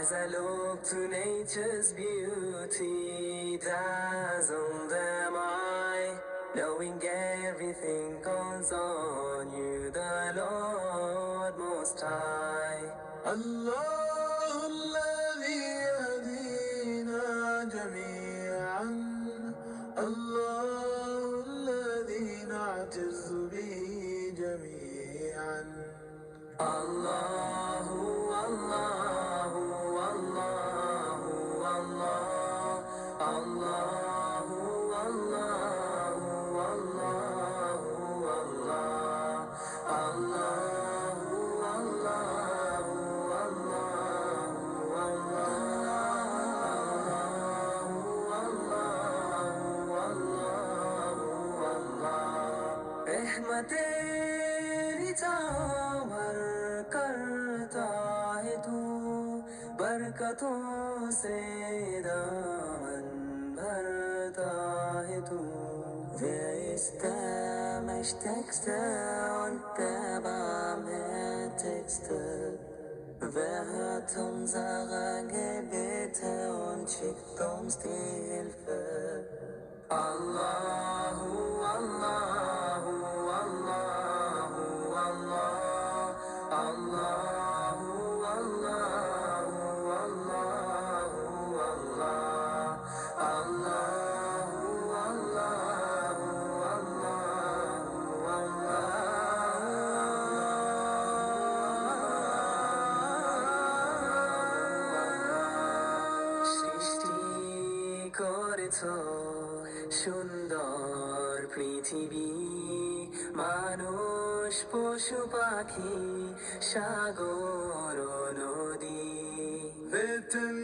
As I look to nature's beauty, dazzled am I, knowing everything calls on you, the Lord Most High. الله الذي يهدينا جميعا، الله الذي نعتز به جميعا. Allahu, Allahu, Allahu, Allah, Allahu, Allahu, Allahu, Allah, Allahu, Allahu, Allahu, Allahu, Allah. रहमतेरी चावर करता है तू, बरकतों से दामन भरता है तू. Wer ist der Mächtigste und der Barmherzigste? Wer hört unsere Gebete und schickt uns die Hilfe? Allahu, Allahu, Allahu, Allah, Allahu, Allahu, Allahu, Allah, Allahu, Allahu, Allahu, সৃষ্টি করেছ সুন্দর পৃথিবী, মানুষ পশু পাখি সাগর নদী. Written